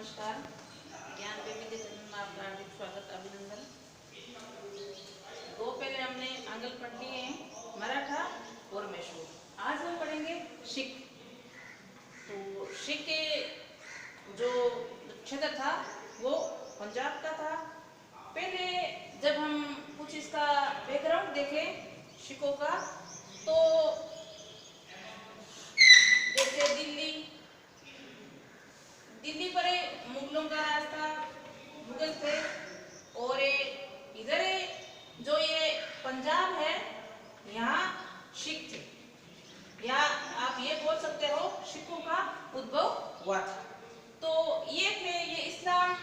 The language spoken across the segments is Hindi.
नमस्कार। ज्ञान बेबी चैनल में आपका हार्दिक स्वागत अभिनंदन। दो पहले हमने आंगल पढ़ लिए हैं, मराठा और मैसूर। आज हम पढ़ेंगे सिख। तो सिख के जो क्षेत्र था वो पंजाब का था। पहले जब हम कुछ इसका बैकग्राउंड देखें सिखों का, तो जैसे दिल्ली पर मुगलों का राज था, मुगल थे। और इधर जो ये पंजाब है यहाँ सिख थे, या आप ये बोल सकते हो सिखों का उद्भव हुआ था। तो ये इस्लाम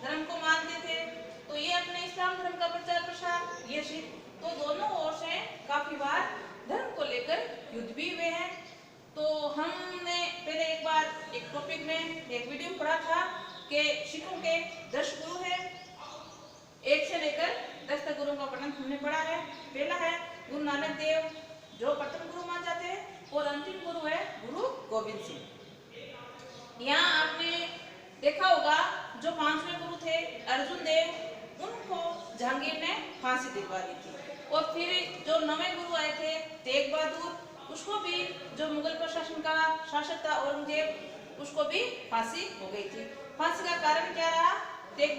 धर्म को मानते थे, तो ये अपने इस्लाम धर्म का प्रचार प्रसार ये सिख, तो दोनों ओर से काफी बार धर्म को लेकर युद्ध भी हुए हैं। तो हमने पहले एक बार एक टॉपिक में एक वीडियो पढ़ा था कि सिखों के 10 गुरु हैं। 1 से लेकर 10 तक गुरुओं का वर्णन हमने पढ़ा है। पहला है गुरु नानक देव, जो प्रथम गुरु मान जाते हैं, और अंतिम गुरु है गुरु गोविंद सिंह। यहाँ आपने देखा होगा जो 5वें गुरु थे अर्जुन देव, उनको जहांगीर ने फांसी दिलवा दी थी। और फिर जो 9वें गुरु आए थे तेग बहादुर, उसको भी जो मुगल प्रशासन का शासक था औरंगजेब, उसको भी फांसी हो गई थी। फांसी का कारण क्या रहा? तेग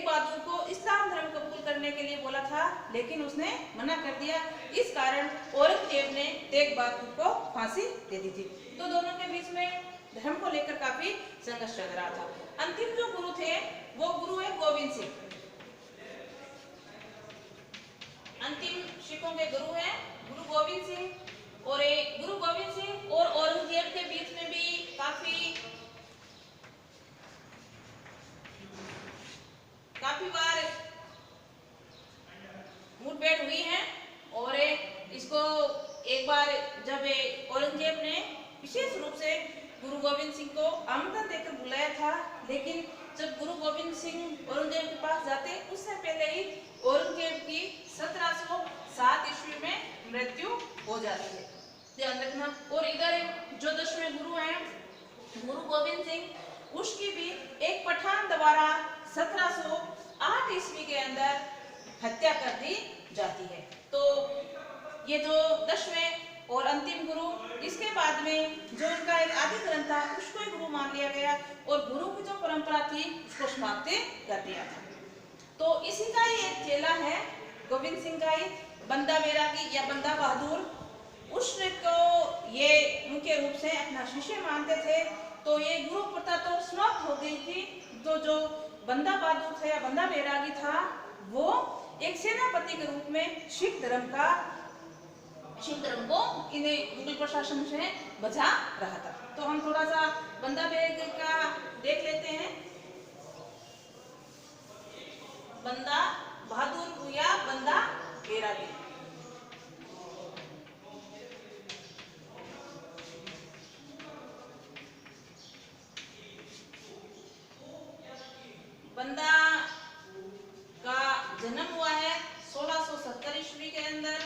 बहादुर को इस्लाम धर्म कबूल करने के लिए बोला था, लेकिन उसने मना कर दिया। इस कारण औरंगजेब ने तेग बहादुर को फांसी दे दी थी। तो दोनों के बीच में धर्म को लेकर काफी संघर्ष चल रहा था। अंतिम जो गुरु थे वो गुरु है गोविंद सिंह। अंतिम सिखों के गुरु हैं गुरु गोविंद सिंह। और गुरु गोविंद सिंह और औरंगजेब के बीच में भी काफी बार मुठभेड़ हुई है। और इसको एक बार जब औरंगजेब ने विशेष रूप से गुरु गोविंद सिंह को आमंत्रण देकर बुलाया था, लेकिन जब गुरु गोविंद सिंह औरंगजेब के पास जाते उससे पहले ही औरंगजेब की 1707 ईस्वी में मृत्यु हो जाती है, ध्यान रखना। और इधर जो 10वें गुरु हैं गुरु गोविंद सिंह, उसकी भी एक पठान द्वारा 1708 ईस्वी के अंदर हत्या कर दी जाती है। तो ये जो 10वें और अंतिम गुरु, इसके बाद में जो इनका एक आदि ग्रंथ था उसको ही गुरु मान लिया गया, और गुरु की जो परंपरा थी उसको समाप्त कर दिया था। तो इसी का ही एक चेला है गोविंद सिंह का ही, बंदा बैरागी या बंदा बहादुर, उसको ये मुख्य रूप से अपना शिष्य मानते थे। तो ये गुरु प्रथा तो समाप्त हो गई थी। तो जो बंदा बहादुर था या बंदा बैरागी था, वो एक सेनापति के रूप में सिख धर्म को इन्हें मुगल प्रशासन से बचा रहा था। तो हम थोड़ा सा बंदा बैरागी का देख लेते हैं। बंदा बहादुर या बंदा बैरागी। बंदा का जन्म हुआ है 1670 ईस्वी के अंदर,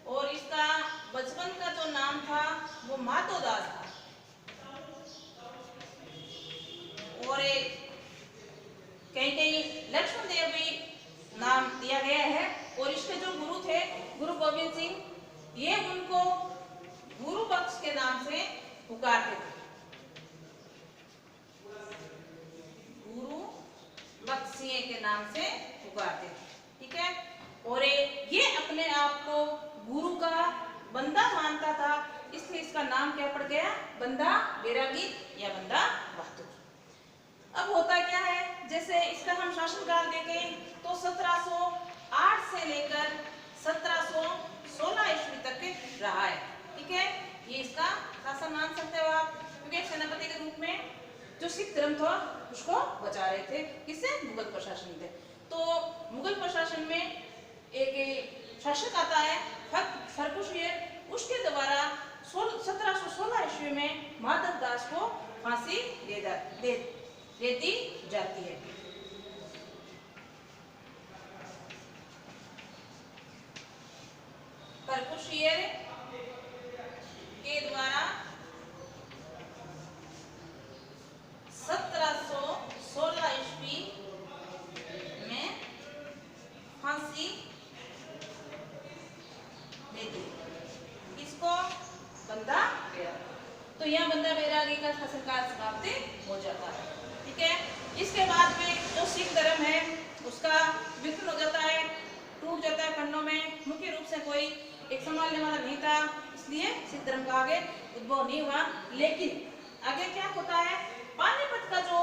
और इसका बचपन का जो नाम था वो माधो दास था। और कहीं लक्ष्मण देव भी नाम दिया गया है। और इसके जो गुरु थे गुरु गोविंद सिंह, ये उनको गुरु बख्श के नाम से पुकारते थे, गुरु बख्शिए के नाम से पुकारते थे, ठीक है। और ये अपने आप को गुरु का बंदा मानता था, इसलिए इसका नाम क्या पड़ गया? बंदा बैरागी या बंदा बहादुर। अब होता क्या है, जैसे इसका हम शासनकाल देखें तो 1708 से लेकर 1716 ईस्वी तक रहा है, ठीक है। ये इसका शासन मान सकते हो आप, क्योंकि एक सेनापति के रूप में जो सिख धर्म था उसको बचा रहे थे। किससे? मुगल प्रशासन थे। तो मुगल प्रशासन में एक शासक आता है फर्रुखशियर, उसके द्वारा 1716 ईस्वी में माधव दास को फांसी दे दी जाती है। फर्रुखशियर के द्वारा तो यहाँ बंदा बैरागी का शासनकाल समाप्ति हो जाता है। ठीक है, इसके बाद में जो सिख धर्म है उसका विघटन हो जाता है, टूट जाता है खंडों में। मुख्य रूप से कोई एक संभालने वाला नहीं था, इसलिए सिख धर्म का आगे उद्भव नहीं हुआ। लेकिन आगे क्या होता है, पानीपत का जो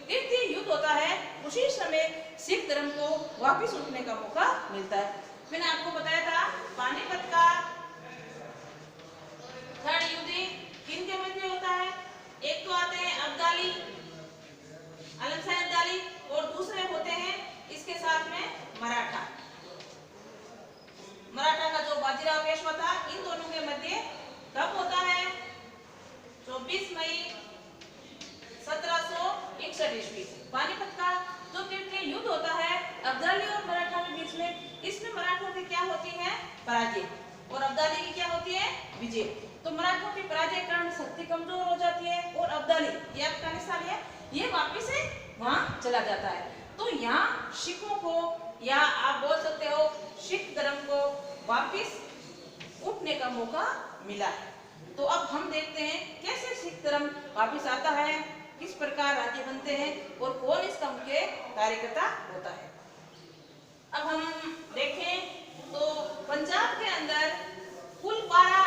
तृतीय युद्ध होता है उसी समय सिख धर्म को वापस उठने का मौका मिलता है। मैंने आपको बताया था पानीपत का थर्ड युद्ध किनके मध्य होता है। एक तो आते हैं अब्दाली, आलम शाह अब्दाली, और दूसरे होते हैं इसके साथ में मराठा। मराठा का जो बाजीराव पेशवा था, इन दोनों के मध्य कब होता है, 24 मई 1761 ईस्वी। पानीपत का जो तृतीय युद्ध होता है अब्दाली और मराठा के बीच में, इसमें मराठों की क्या होती है, पराजय, और अब्दाली की क्या होती है, विजय। तो मराठों की पराजय के कारण शक्ति कमजोर हो जाती है, और अब्दाली ये अफगानिस्तान है, ये वापिस से वहां चला जाता है। तो यहाँ सिखों को, या आप बोल सकते हो सिख धर्म को वापिस उठने का मौका मिला है। तो अब हम देखते हैं कैसे सिख धर्म वापिस आता है, किस प्रकार राज्य बनते हैं, और कौन इसका मुख्य कार्यकर्ता होता है। अब हम देखें तो पंजाब के अंदर कुल 12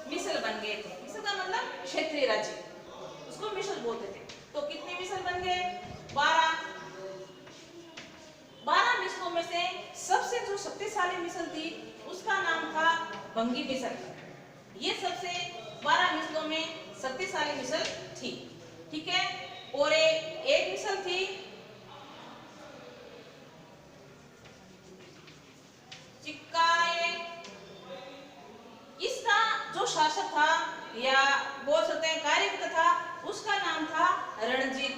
मिसल बन गए थे। मिसल का मतलब क्षेत्रीय राज्य, उसको मिसल बोलते थे। तो कितने मिसल बन गए, 12। 12 मिसलों में से सबसे जो शक्तिशाली मिसल थी उसका नाम था बंगी मिसल। ये सबसे 12 मिसलों में शक्तिशाली मिसल थी। ठीक है, और एक मिसल थी चिक्काए। इसका जो शासक था या बोल सकते हैं कार्यकर्ता था, उसका नाम था रणजीत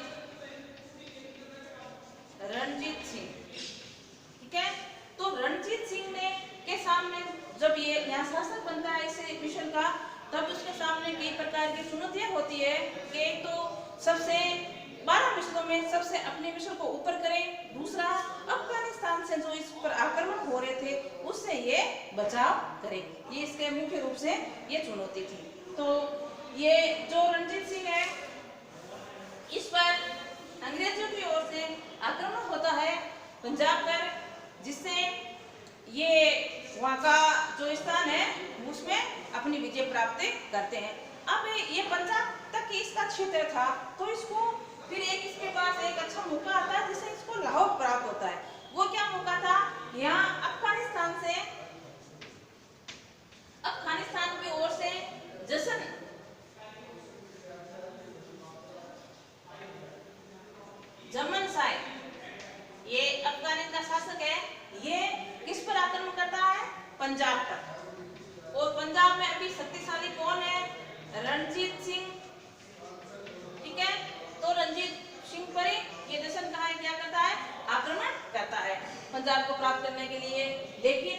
सिंह। ठीक है, तो रणजीत सिंह ने के सामने जब ये यहाँ शासक बनता है इस मिशन का, तब उसके सामने कई प्रकार की चुनौतियां होती है कि तो सबसे 12 मिसलों में सबसे अपने मिशन को ऊपर करें, दूसरा अफगानिस्तान से जो इस पर आक्रमण हो रहे थे उससे ये बचाव करें। ये इसके मुख्य रूप से ये चुनौती थी। तो ये जो रणजीत सिंह है, इस पर अंग्रेजों की ओर से आक्रमण होता है पंजाब पर, जिससे ये वहाँ का जो स्थान है उसमें अपनी विजय प्राप्त करते हैं। अब ये पंजाब तक इसका क्षेत्र था, तो इसको फिर इसके पास एक अच्छा मौका आता है जिससे इसको लाहौर प्राप्त होता है। वो क्या मौका था, यहाँ अफगानिस्तान की ओर से जमन साहिब, ये अफगानिस्तान का शासक है, ये किस पर आक्रमण करता है, पंजाब पर। और पंजाब में अभी शक्तिशाली कौन है, रणजीत सिंह। ठीक है, तो रणजीत सिंह पर ये जशन कहा क्या करता है, आक्रमण करता है पंजाब को प्राप्त करने के लिए। लेकिन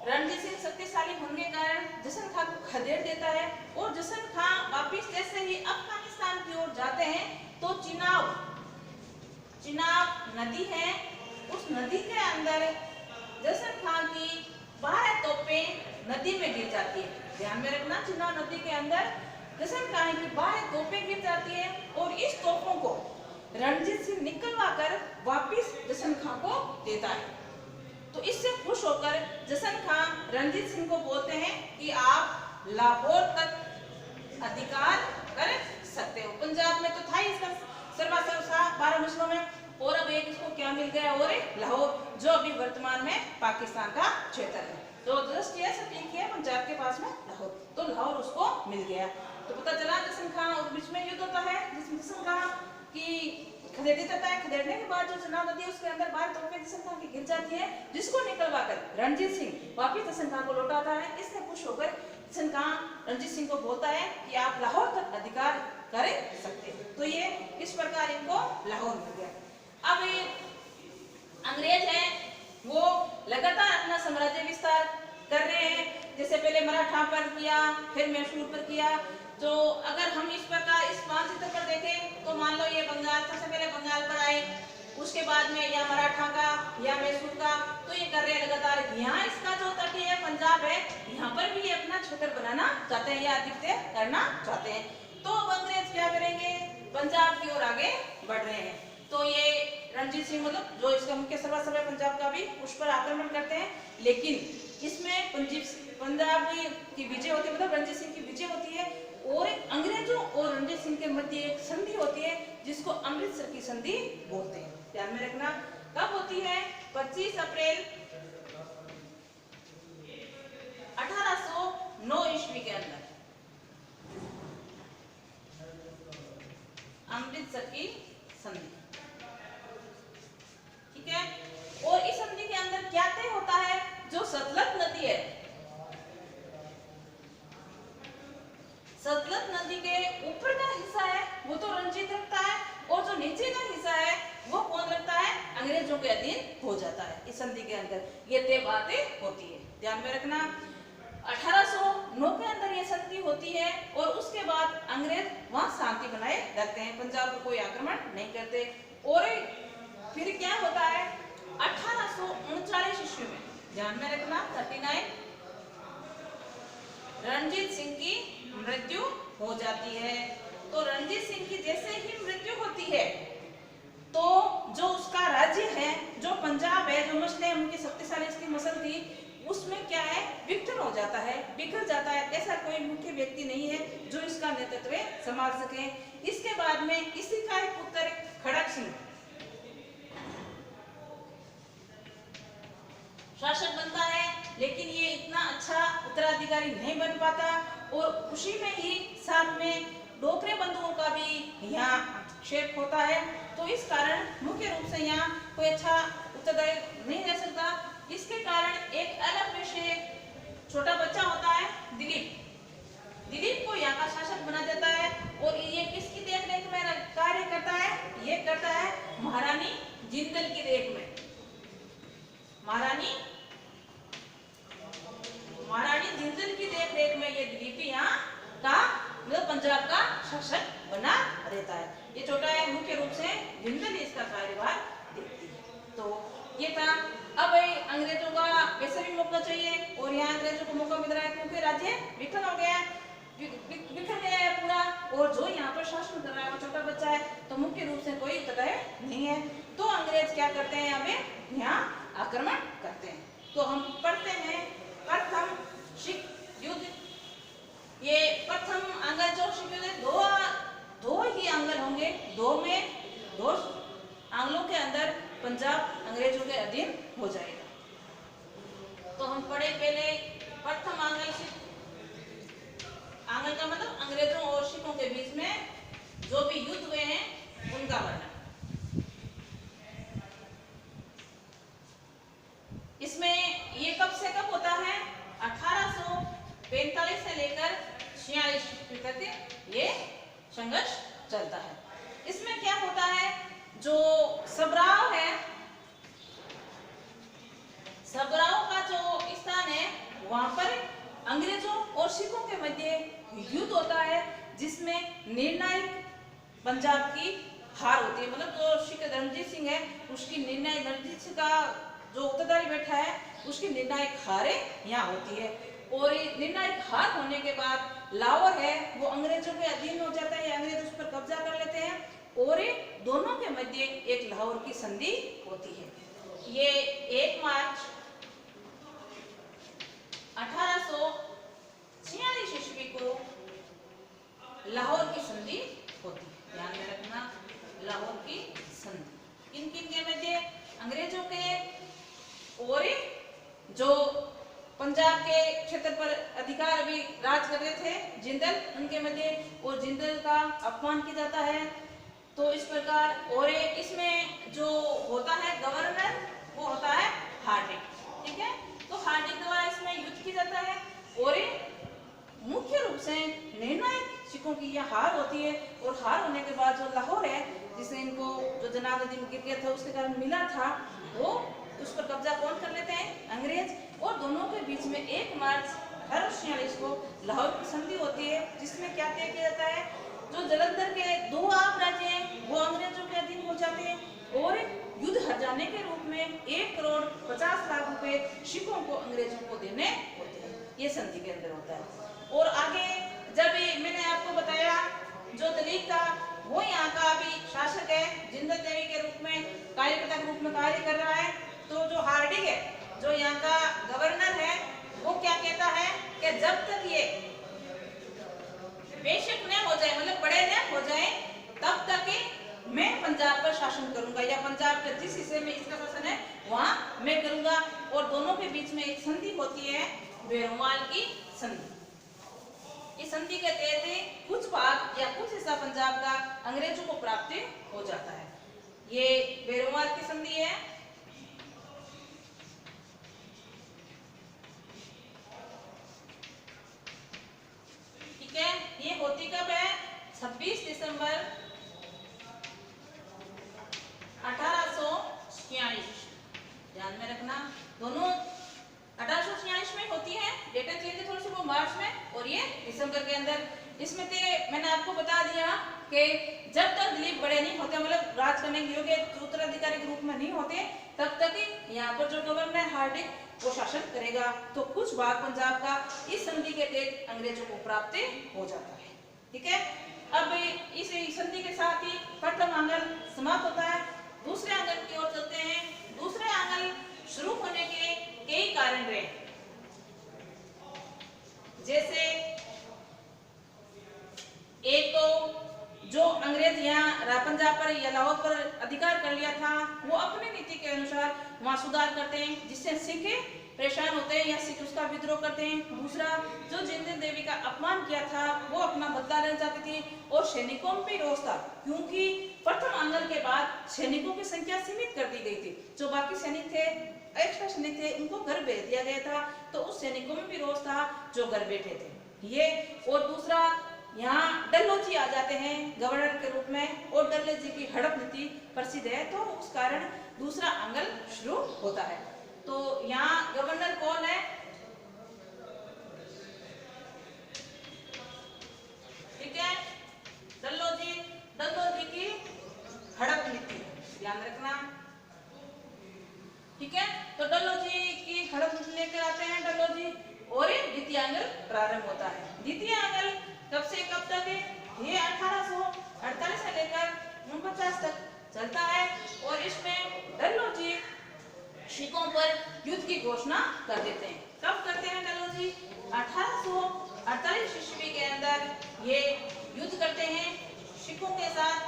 रणजीत सिंह शक्तिशाली होने के कारण जशन खां को खदेड़ देता है, और जशन खां वापिस जैसे ही अफगानिस्तान की ओर जाते हैं तो चिनाब नदी है, उस नदी के अंदर जशन खां की 12 तोपें नदी में गिर जाती है। ध्यान में रखना, चिनाब नदी के अंदर जशन खां की 12 तोपें गिर जाती है, और इस तोपों को रणजीत सिंह निकलवा कर वापिस जशन खां को देता है। तो इससे खुश होकर जशन खां रणजीत सिंह को बोलते हैं कि आप लाहौर तक अधिकार कर सकते हो। पंजाब में तो था ही इसका सर्वासर्वा 12 मिसलों में, और अब एक इसको क्या मिल गया, और लाहौर, जो अभी वर्तमान में पाकिस्तान का क्षेत्र है। तो दृष्टि है सब एक है, पंजाब के पास में लाहौर, तो लाहौर उसको मिल गया। तो पता चला जशन खां और बीच में युद्ध होता है, जिसमें जशन खां की खदेड़ देता है। खदेड़ने के बाद जो चिनाब नदी है उसके अंदर 12 तोपें जशन खां की गिर जाती है, जिसको निकलवा कर रणजीत सिंह वापिस जशन खां को लौटाता है। इससे खुश होकर जशन खां रणजीत सिंह को बोलता है कि आप लाहौर तक अधिकार कर सकते हैं। तो ये इस प्रकार इनको लाहौर मिल गया। अब अंग्रेज हैं वो लगातार अपना साम्राज्य विस्तार कर रहे हैं, जैसे पहले मराठा पर किया, फिर मैसूर पर किया। तो अगर हम इस प्रकार इस मानचित्र पर देखें तो मान लो ये बंगाल, सबसे पहले बंगाल पर आए, उसके बाद में या मराठा का या मैसूर का, तो ये कर रहे हैं लगातार। यहाँ इसका जो तटीय पंजाब है, यहाँ पर भी ये अपना क्षेत्र बनाना चाहते हैं या अधिकतर करना चाहते हैं। तो अब अंग्रेज क्या करेंगे, पंजाब की ओर आगे बढ़ रहे हैं। तो ये रणजीत सिंह मतलब जो इसका मुख्य सरदार है पंजाब का भी, उस पर आक्रमण करते हैं। लेकिन इसमें पंजाब की विजय होती है, मतलब रणजीत सिंह की विजय होती है और अंग्रेजों और रणजीत सिंह के मध्य एक संधि होती है जिसको अमृतसर की संधि बोलते हैं। ध्यान में रखना कब होती है, 25 अप्रैल 1809 ईस्वी के अंदर अमृतसर की संधि, ठीक है। और इस संधि के अंदर क्या तय होता है, जो सतलज नदी है, सतलज नदी के ऊपर का हिस्सा है वो तो रंजीत रखता है और जो नीचे का हिस्सा है वो कौन रखता है, अंग्रेजों के अधीन हो जाता है। इस संधि के अंदर ये तय बातें होती है, ध्यान में रखना। 1809 के अंदर ये संधि होती है और उसके बाद अंग्रेज वहां शांति बनाए रखते हैं, पंजाब पर कोई आक्रमण नहीं करते। और फिर क्या होता है, 1839 ईस्वी में, ध्यान में रखना 39, रणजीत सिंह की मृत्यु हो जाती है। तो रणजीत सिंह की जैसे ही मृत्यु होती है तो जो उसका राज्य है, जो पंजाब है, जो मसले उनकी शक्तिशाली इसकी मसल थी, उसमें क्या है, विघटन हो जाता है, बिखर जाता है। ऐसा कोई मुख्य व्यक्ति नहीं है जो इसका नेतृत्व संभाल सके। इसके बाद में इसी का एक पुत्र खड़क सिंह शासक बनता है, लेकिन ये इतना अच्छा उत्तराधिकारी नहीं बन पाता और उसी में ही साथ में डोकरे बंधुओं का भी यहाँ हस्तक्षेप होता है। तो इस कारण मुख्य रूप से यहाँ कोई अच्छा उत्तरदायी नहीं रह सकता। इसके कारण एक अलग विषय छोटा बच्चा होता है दिलीप को यहाँ का शासक बना देता है और ये किसकी देखरेख में कार्य करता है, ये करता है महारानी जिंदल की देख में। महारानी जिंदल की देखरेख में ये दिलीप यहाँ का मतलब पंजाब का शासक बना रहता है। ये छोटा है, मुख्य रूप से जिंदल इसका कार्यभार देखती है। तो ये था। अब अंग्रेजों का वैसे भी मौका चाहिए और यहाँ अंग्रेजों को मौका मिल रहा है क्योंकि राज्य विफल हो गया, बिखर गया है पूरा, और जो यहाँ पर शासन कर रहा है वो छोटा बच्चा है, तो मुख्य रूप से कोई उत्तरदायी नहीं है। तो अंग्रेज क्या करते हैं, यहाँ आक्रमण करते हैं। तो हम पढ़ते हैं प्रथम सिख युद्ध। ये प्रथम आंग्ल जो सिख युद्ध, दो ही आंग्ल होंगे, दो आंग्लों के अंदर पंजाब अंग्रेजों के अधीन हो जाएगा। तो हम पढ़े पहले प्रथम आंग्ल का मतलब अंग्रेजों और सिखों के बीच में जो भी युद्ध हुए हैं उनका वर्णन। इसमें ये कब से कब होता है, 1845 से लेकर 46 तक ये संघर्ष चलता है। इसमें क्या होता है, जो सबराव है, सबराव का जो स्थान है वहां पर अंग्रेजों और सिखों के मध्य युद्ध होता है, जिसमें निर्णायक पंजाब की हार होती है। मतलब जो सिख रणजीत सिंह है उसकी निर्णायक, रणजीत सिंह का जो उत्तरदारी बैठा है उसकी निर्णायक हारें यहाँ होती है। और निर्णायक हार होने के बाद लाहौर है वो अंग्रेजों के अधीन हो जाता है, अंग्रेज उस पर कब्जा कर लेते हैं और दोनों के मध्य एक लाहौर की संधि होती है। ये 1 मार्च 1846 ईस्वी को लाहौर की संधि होती है। ध्यान में रखना, लाहौर की संधि किन किन के मध्य, अंग्रेजों के और जो पंजाब के क्षेत्र पर अधिकार अभी राज कर रहे थे जिंदल, उनके मध्य, और जिंदल का अपमान किया जाता है। तो इस प्रकार, और इसमें जो होता है गवर्नर वो होता है हार्डिंग, ठीक है। तो हार्डिंग द्वारा इसमें युद्ध किया जाता है और मुख्य रूप से निर्णायक सिखों की यह हार होती है। और हार होने के बाद जो लाहौर है, जिसे इनको जो जनाब नदी में गिर गया था उसके कारण मिला था, वो उस पर कब्जा कौन कर लेते हैं, अंग्रेज। और दोनों के बीच में 1 मार्च 1846 को लाहौर की संधि होती है, जिसमें क्या तय किया जाता है, जो जलंधर के 2 आप राज्य हैं वो अंग्रेजों के अधीन हो जाते हैं और युद्ध हर जाने के रूप में 1 करोड़ 50 लाख रुपए सिखों को अंग्रेजों को देने होते हैं। ये संधि के अंदर होता है। और आगे जब मैंने आपको बताया जो दलीप था वो यहाँ का अभी शासक है, जिंदल देवी के रूप में कार्यकर्ता के रूप में कार्य कर रहा है। तो जो हार्डिंग है जो यहाँ का गवर्नर है वो क्या कहता है कि जब तक ये बेशक न हो जाए, मतलब बड़े न हो जाए, तब तक मैं पंजाब पर शासन करूंगा, या पंजाब के जिस हिस्से में इसका शासन है वहां मैं करूंगा। और दोनों के बीच में एक संधि होती है, बेरोवाल की संधि। इस संधि के तहत कुछ भाग या कुछ हिस्सा पंजाब का अंग्रेजों को प्राप्त हो जाता है। ये बेरोवाल की संधि है। ठीक है, ये होती कब है? 26 दिसंबर 1846। ध्यान में रखना, दोनों 1846 में होती है, डेटा चेंज है थोड़ी सी, वो मार्च में और ये दिसंबर के अंदर। इसमें से मैंने आपको बता दिया कि जब तक दिलीप बड़े नहीं होते, मतलब राज करने के योग्य उत्तराधिकारी के रूप में नहीं होते, तब तक यहाँ पर जो गवर्नर हार्डिंग वो शासन करेगा। तो कुछ भाग पंजाब का इस संधि के तहत अंग्रेजों को प्राप्त हो जाता है। ठीक है, अब इस संधि के साथ ही प्रथम आंगल समाप्त होता है। दूसरे आंगल की ओर चलते हैं। दूसरे आंगल शुरू होने के कई कारण रहे, जैसे एक तो जो अंग्रेज यहाँ पंजाब पर या लाहौर पर अधिकार कर लिया था, वो अपनी नीति के अनुसार वहां सुधार करते हैं, जिससे सिख परेशान होते हैं या सिख उसका विद्रोह करते हैं। दूसरा, जो जिंदल देवी का अपमान किया था वो अपना बदला लेना चाहती थी, और सैनिकों में भी रोष था, क्योंकि प्रथम आंगल के बाद सैनिकों की संख्या सीमित कर दी गई थी। जो बाकी सैनिक थे, एक्स्ट्रा सैनिक थे, उनको घर भेज दिया गया था। तो उस सैनिकों में भी रोष था जो घर बैठे थे ये। और दूसरा, यहाँ डल्हौजी आ जाते हैं गवर्नर के रूप में, और डल्हौजी की हड़प नीति प्रसिद्ध है, तो उस कारण दूसरा आंगल शुरू होता है। तो यहाँ गवर्नर कौन है? ठीक है, डल्हौजी, डल्हौजी की हड़प नीति, ध्यान रखना। ठीक है, तो डल्हौजी की हड़प नीति लेकर आते हैं डल्हौजी, और द्वितीय आंगल प्रारंभ होता है। द्वितीय आंगल कब से कब तक है? ये 1848 से लेकर 49 तक चलता है, और इसमें डल्हौजी सिखों पर युद्ध की घोषणा कर देते हैं। कब करते हैं डल्हौजी? 1848 ईस्वी के अंदर ये युद्ध करते हैं सिखों के साथ,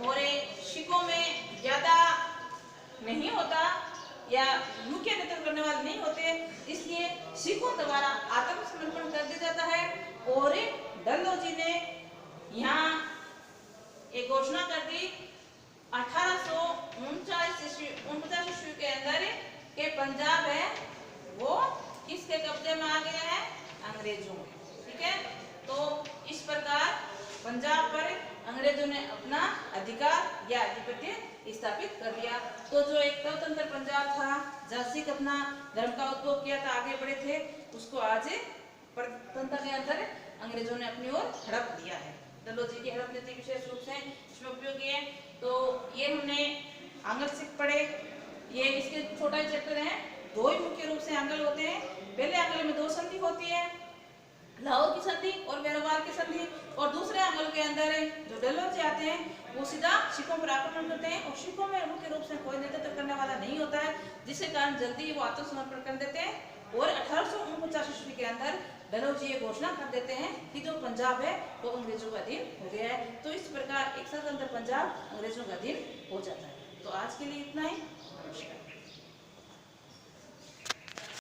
और सिखों में ज्यादा नहीं होता या मुख्य नेतृत्व करने वाले नहीं होते, इसलिए सिखों द्वारा आत्मसमर्पण कर दिया जाता है। और डल्हौजी ने यहाँ एक घोषणा कर दी 1849 ईस्वी के अंदर के पंजाब है वो किसके कब्जे में आ गया है? अंग्रेजों में। ठीक है, तो इस प्रकार पंजाब पर अंग्रेजों ने अपना अधिकार या आधिपत्य स्थापित कर दिया। तो जो एक स्वतंत्र पंजाब था जहाँ सिख अपना धर्म का उद्भव किया था, आगे बढ़े थे, उसको आज प्रजातंत्र के अंदर अंग्रेजों ने अपनी ओर हड़प दिया है। डल्हौजी की हड़प नीति विशेष रूप से इसमें उपयोगी है। तो ये हमने आंगल सिख पढ़े, ये इसके छोटा चैप्टर है। दो ही मुख्य रूप से आंगल होते हैं। पहले आंगल में दो संधि होती है, लाहौर की संधि और बेरोवाल की संधि, और दूसरे आंगल के अंदर जो डल्हौजी आते हैं वो सीधा सिखों पर आक्रमण करते हैं, और सिखों में मुख्य रूप से कोई नेतृत्व करने वाला नहीं होता है, जिसके कारण जल्दी वो आत्मसमर्पण कर देते हैं। और 1849 ईस्वी के अंदर डल्हौजी ये घोषणा कर देते हैं कि जो पंजाब है वो अंग्रेजों का अधीन हो गया है। तो इस प्रकार एक स्वतंत्र पंजाब अंग्रेजों का अधीन हो जाता है। तो आज के लिए इतना ही। नमस्कार।